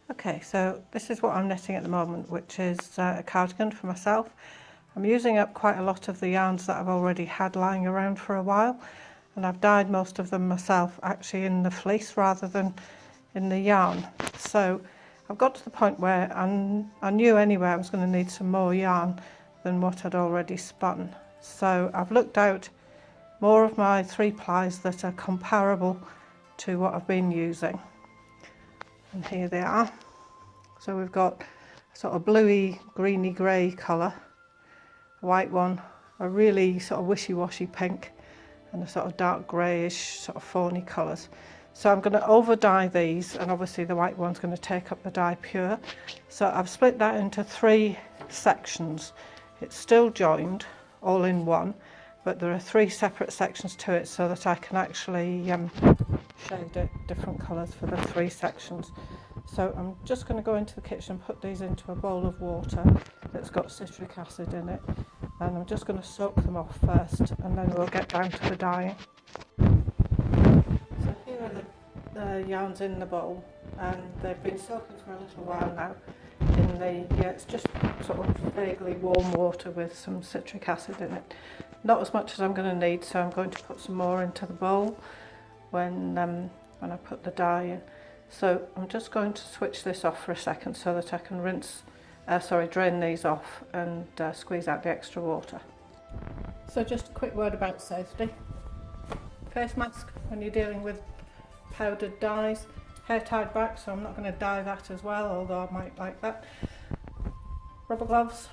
Okay, so this is what I'm knitting at the moment, which is a cardigan for myself. I'm using up quite a lot of the yarns that I've already had lying around for a while, and I've dyed most of them myself actually in the fleece rather than in the yarn. So I've got to the point where I knew anyway I was going to need some more yarn than what I'd already spun. So I've looked out more of my 3-plies that are comparable to what I've been using. And here they are. So we've got a sort of bluey, greeny grey colour, a white one, a really sort of wishy-washy pink, and a sort of dark greyish sort of fawny colours. So I'm going to over dye these, and obviously the white one's going to take up the dye pure. So I've split that into 3 sections. It's still joined all in one, but there are 3 separate sections to it so that I can actually shade it different colours for the 3 sections. So I'm just going to go into the kitchen and put these into a bowl of water that's got citric acid in it, and I'm just going to soak them off first, and then we'll get down to the dyeing. So here are the yarns in the bowl, and they've been soaking for a little while now in the, it's just sort of vaguely warm water with some citric acid in it. Not as much as I'm going to need, so I'm going to put some more into the bowl when I put the dye in. So I'm just going to switch this off for a second so that I can drain these off and squeeze out the extra water. So just a quick word about safety. Face mask when you're dealing with powdered dyes. Hair tied back, so I'm not going to dye that as well, although I might like that. Rubber gloves.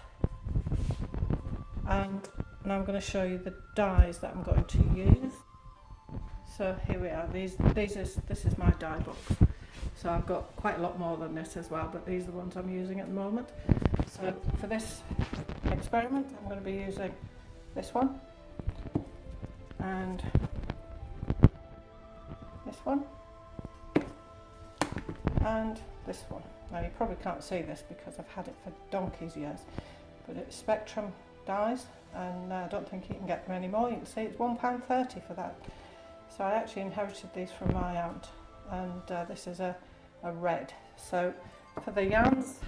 And now I'm going to show you the dyes that I'm going to use. So here we are. This is my dye box. So I've got quite a lot more than this as well, but these are the ones I'm using at the moment. So for this experiment, I'm going to be using this one and this one and this one. Now you probably can't see this because I've had it for donkey's years, but it's Spectrum dyes, and I don't think you can get them anymore. You can see it's £1.30 for that. So I actually inherited these from my aunt, and this is a red. So for the yarns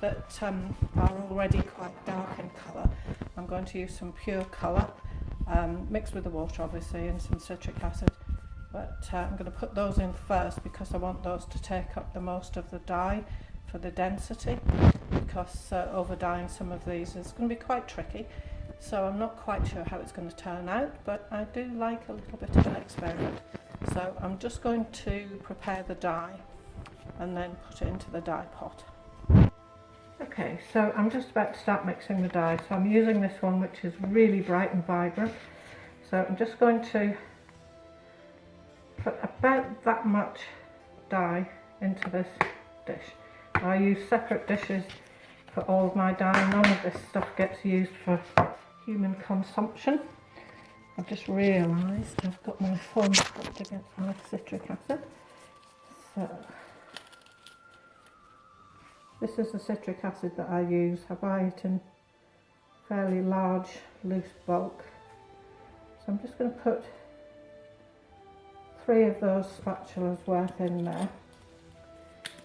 that are already quite dark in colour, I'm going to use some pure colour, mixed with the water obviously, and some citric acid. But I'm going to put those in first because I want those to take up the most of the dye for the density, because over dyeing some of these is going to be quite tricky. So I'm not quite sure how it's going to turn out, but I do like a little bit of an experiment. So I'm just going to prepare the dye and then put it into the dye pot. Okay, so I'm just about to start mixing the dye. So I'm using this one, which is really bright and vibrant. So I'm just going to put about that much dye into this dish. I use separate dishes for all of my dye. None of this stuff gets used for human consumption. I've just realised I've got my phone up against my citric acid. So this is the citric acid that I use. I buy it in fairly large, loose bulk. So I'm just going to put 3 of those spatulas worth in there.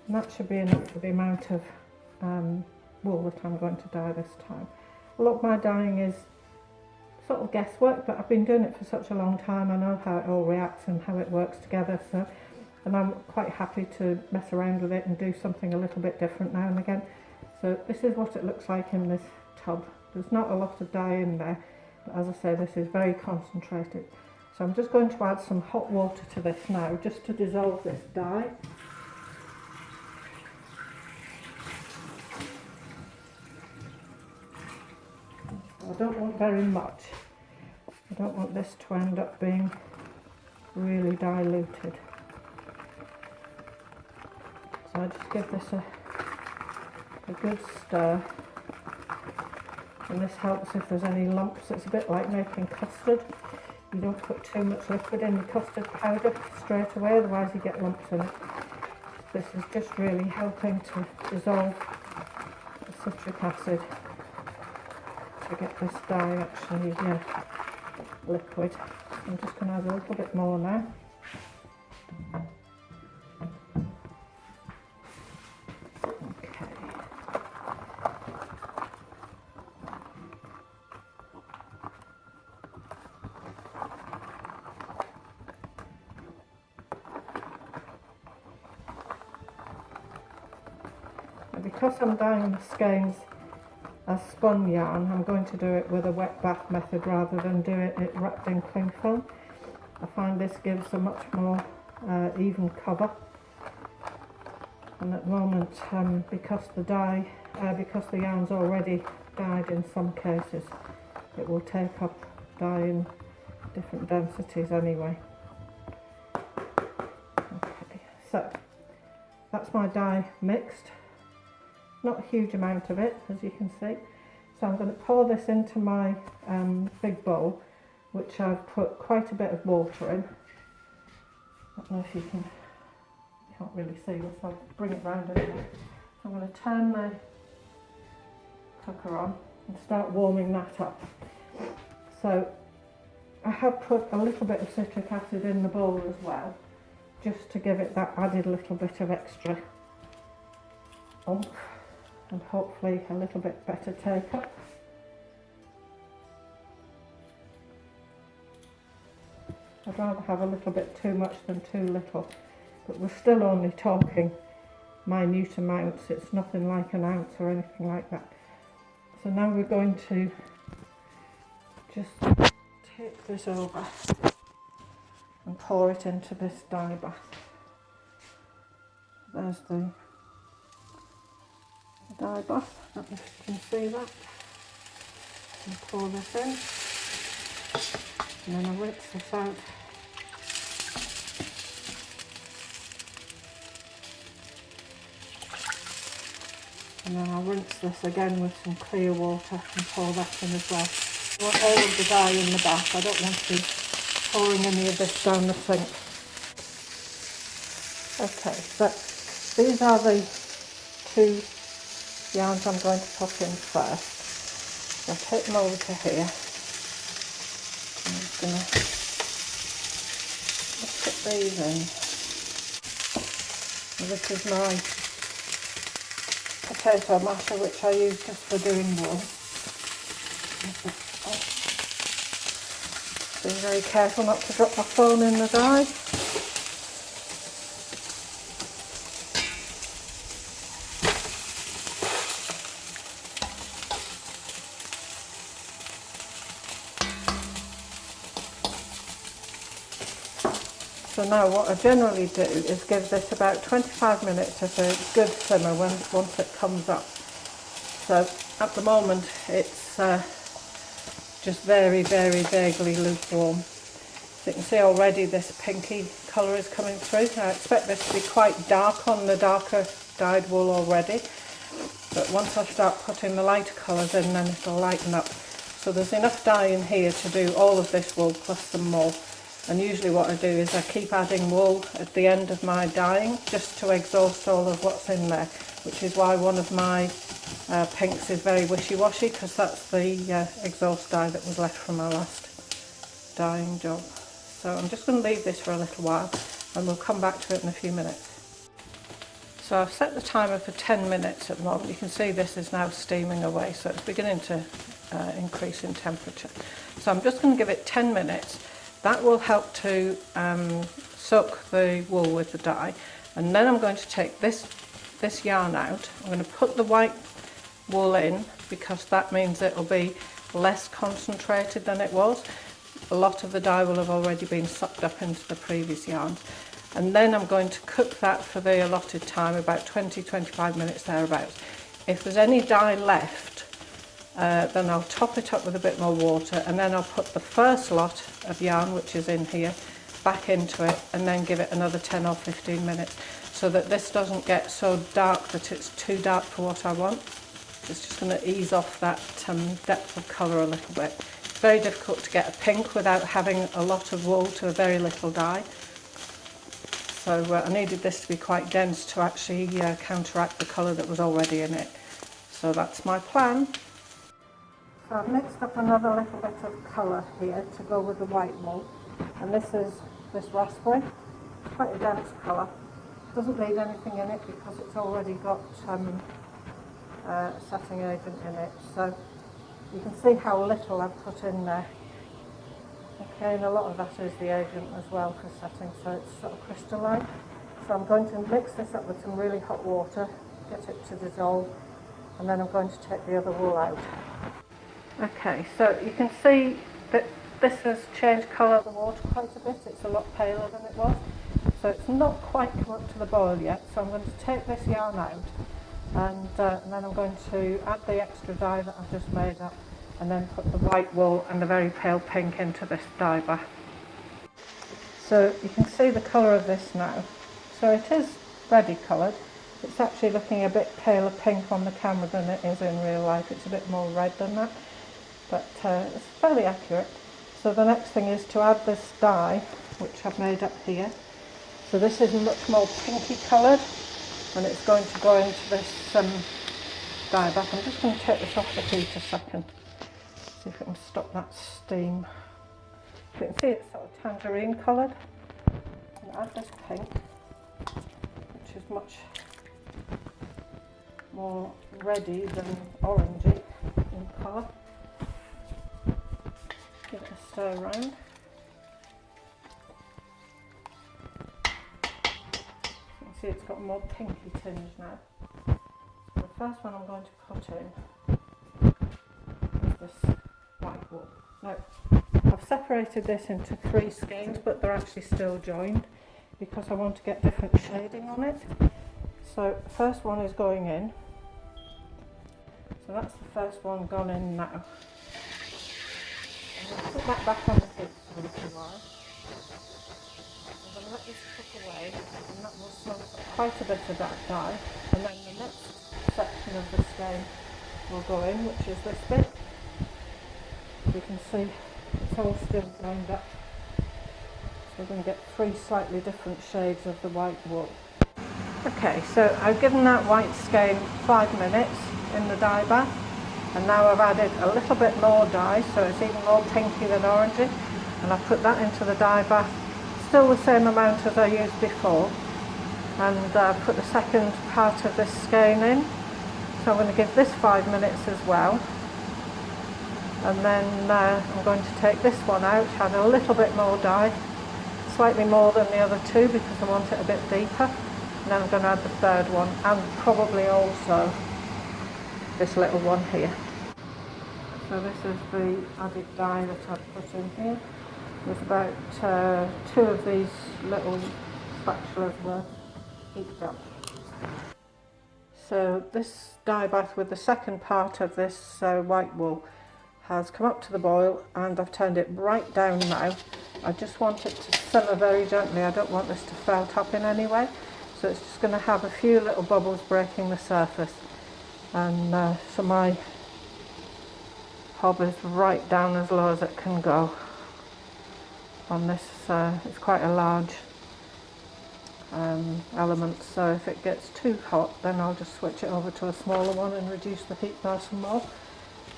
And that should be enough for the amount of wool that I'm going to dye this time. A lot of my dyeing is sort of guesswork, but I've been doing it for such a long time. I know how it all reacts and how it works together. And I'm quite happy to mess around with it and do something a little bit different now and again. So this is what it looks like in this tub. There's not a lot of dye in there, but as I say, this is very concentrated. So I'm just going to add some hot water to this now, just to dissolve this dye. I don't want very much. I don't want this to end up being really diluted. So I just give this a good stir, and this helps if there's any lumps. It's a bit like making custard. You don't put too much liquid in your custard powder straight away, otherwise you get lumps in it. This is just really helping to dissolve the citric acid to get this dye actually liquid. I'm just going to add a little bit more now. because I'm dyeing the skeins as spun yarn, I'm going to do it with a wet bath method rather than do it wrapped in cling film. I find this gives a much more even cover, and at the moment because the yarn's already dyed in some cases, it will take up dye in different densities anyway. Okay, so that's my dye mixed, not a huge amount of it as you can see. So I'm going to pour this into my big bowl, which I've put quite a bit of water in. I don't know if you can't really see this, I'll bring it round a bit. I'm going to turn the cooker on and start warming that up. So I have put a little bit of citric acid in the bowl as well, just to give it that added little bit of extra oomph and hopefully a little bit better take up. I'd rather have a little bit too much than too little, but we're still only talking minute amounts, it's nothing like an ounce or anything like that. So now we're going to just take this over and pour it into this dye bath. There's the dye bath, I don't know if you can see that. And pour this in, and then I'll rinse this out. And then I'll rinse this again with some clear water and pour that in as well. I want all of the dye in the bath, I don't want to be pouring any of this down the sink. Okay, so these are the two yarns I'm going to put in first. So I'll take them over to here. I'm just going to put these in. And this is my potato masher, which I use just for doing wool. Be very careful not to drop my phone in the dye. So now what I generally do is give this about 25 minutes of a good simmer once it comes up. So at the moment it's just very, very vaguely lukewarm. So you can see already this pinky colour is coming through. I expect this to be quite dark on the darker dyed wool already, but once I start putting the lighter colours in, then it'll lighten up. So there's enough dye in here to do all of this wool plus some more. And usually what I do is I keep adding wool at the end of my dyeing just to exhaust all of what's in there, which is why one of my pinks is very wishy-washy, because that's the exhaust dye that was left from my last dyeing job. So I'm just going to leave this for a little while and we'll come back to it in a few minutes. So I've set the timer for 10 minutes at the moment. You can see this is now steaming away, so it's beginning to increase in temperature. So I'm just going to give it 10 minutes. That will help to soak the wool with the dye, and then I'm going to take this yarn out. I'm going to put the white wool in because that means it will be less concentrated than it was. A lot of the dye will have already been sucked up into the previous yarns, and then I'm going to cook that for the allotted time, about 20-25 minutes thereabouts. If there's any dye left, then I'll top it up with a bit more water, and then I'll put the first lot of yarn, which is in here, back into it, and then give it another 10 or 15 minutes so that this doesn't get so dark that it's too dark for what I want. It's just going to ease off that depth of colour a little bit. It's very difficult to get a pink without having a lot of wool to a very little dye. So I needed this to be quite dense to actually counteract the colour that was already in it. So that's my plan. So I've mixed up another little bit of colour here to go with the white wool, and this is this raspberry, quite a dense colour. Doesn't need anything in it because it's already got setting agent in it, so you can see how little I've put in there. Okay, and a lot of that is the agent as well for setting, so it's sort of crystalline. So I'm going to mix this up with some really hot water get it to dissolve, and then I'm going to take the other wool out. Okay, so you can see that this has changed colour of the water quite a bit. It's a lot paler than it was. So it's not quite come up to the boil yet, so I'm going to take this yarn out and then I'm going to add the extra dye that I've just made up and then put the white wool and the very pale pink into this dye bath. So you can see the colour of this now. So it is ready coloured. It's actually looking a bit paler pink on the camera than it is in real life. It's a bit more red than that, but it's fairly accurate. So the next thing is to add this dye, which I've made up here. So this is much more pinky coloured, and it's going to go into this dye bath. I'm just going to take this off the heat a second, see if it can stop that steam. You can see it's sort of tangerine coloured. And add this pink, which is much more reddy than orangey in colour. Give it a stir around. See, it's got a more pinky tinge now. So the first one I'm going to put in is this white wool. Now, I've separated this into 3 skeins, but they're actually still joined because I want to get different shading on it. So the first one is going in. So that's the first one gone in now. I'm going to put that back on the heat for a little while. I'm going to let this cook away, and that will smoke quite a bit of that dye, and then the next section of the skein will go in, which is this bit. You can see it's all still lined up. So we're going to get 3 slightly different shades of the white wool. Okay, so I've given that white skein 5 minutes in the dye bath, and now I've added a little bit more dye, so it's even more pinky than orangey, and I've put that into the dye bath. Still the same amount as I used before, and put the second part of this skein in. So I'm going to give this 5 minutes as well, and then I'm going to take this one out, add a little bit more dye, slightly more than the other 2 because I want it a bit deeper, and then I'm going to add the third one, and probably also this little one here. So this is the added dye that I've put in here. There's about 2 of these little spatulas worth heaped up. So this dye bath with the second part of this white wool has come up to the boil, and I've turned it right down now. I just want it to simmer very gently. I don't want this to felt up in any way. So it's just going to have a few little bubbles breaking the surface. And so my hob is right down as low as it can go on this. It's quite a large element, so if it gets too hot then I'll just switch it over to a smaller one and reduce the heat by some more.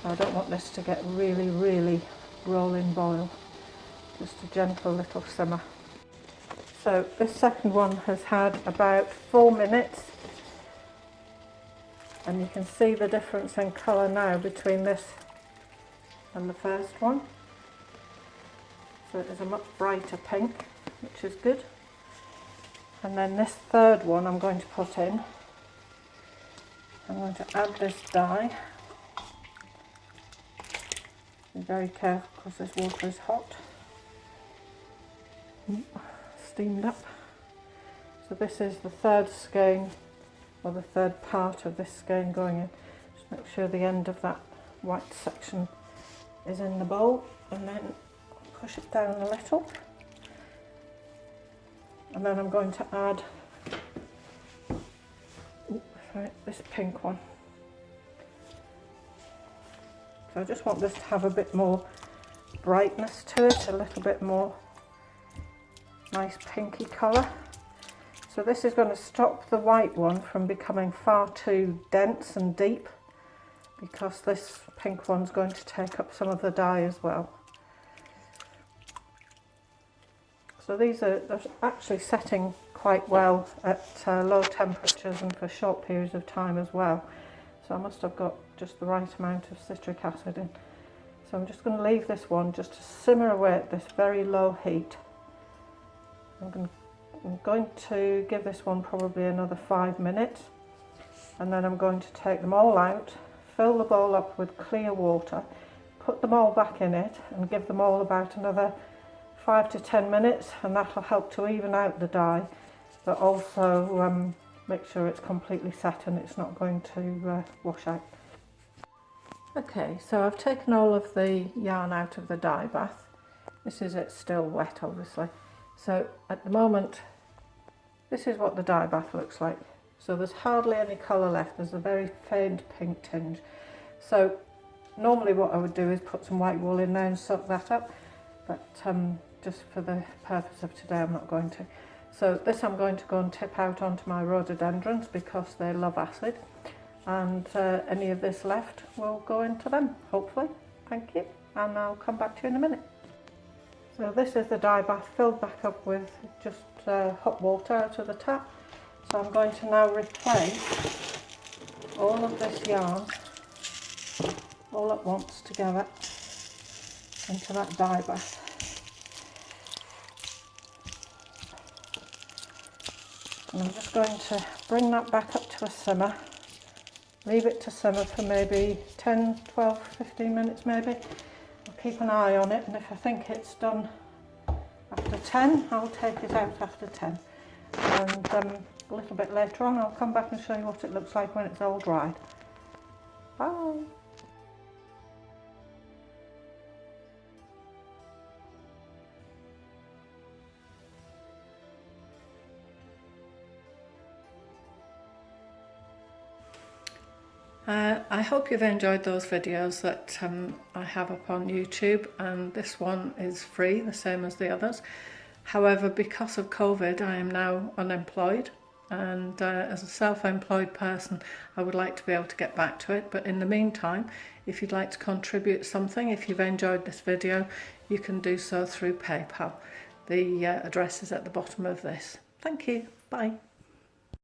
I don't want this to get really rolling boil, just a gentle little simmer. So this second one has had about 4 minutes, and you can see the difference in colour now between this and the first one. So it is a much brighter pink, which is good. And then this third one I'm going to put in. I'm going to add this dye. Be very careful because this water is hot. Steamed up. So this is the third skein, or the third part of this skein going in. Just make sure the end of that white section is in the bowl, and then push it down a little. And then I'm going to add this pink one. So I just want this to have a bit more brightness to it, a little bit more nice pinky colour. So this is going to stop the white one from becoming far too dense and deep, because this pink one's going to take up some of the dye as well. So they're actually setting quite well at low temperatures and for short periods of time as well. So I must have got just the right amount of citric acid in. So I'm just going to leave this one just to simmer away at this very low heat. I'm going to give this one probably another 5 minutes, and then I'm going to take them all out, fill the bowl up with clear water, put them all back in it and give them all about another 5 to 10 minutes, and that'll help to even out the dye, but also make sure it's completely set and it's not going to wash out. Okay, so I've taken all of the yarn out of the dye bath. This is it still wet, obviously. So at the moment, this is what the dye bath looks like. So there's hardly any colour left. There's a very faint pink tinge. So normally what I would do is put some white wool in there and soak that up, but just for the purpose of today I'm not going to. So this I'm going to go and tip out onto my rhododendrons because they love acid, and any of this left will go into them, hopefully. Thank you, and I'll come back to you in a minute. So this is the dye bath filled back up with just hot water out of the tap. So I'm going to now replace all of this yarn all at once together into that dye bath. And I'm just going to bring that back up to a simmer, leave it to simmer for maybe 10, 12, 15 minutes maybe. I'll keep an eye on it, and if I think it's done after 10, I'll take it out after 10. And a little bit later on I'll come back and show you what it looks like when it's all dried. Bye! I hope you've enjoyed those videos that I have up on YouTube, and this one is free, the same as the others. However, because of COVID, I am now unemployed, and as a self-employed person, I would like to be able to get back to it. But in the meantime, if you'd like to contribute something, if you've enjoyed this video, you can do so through PayPal. The address is at the bottom of this. Thank you. Bye.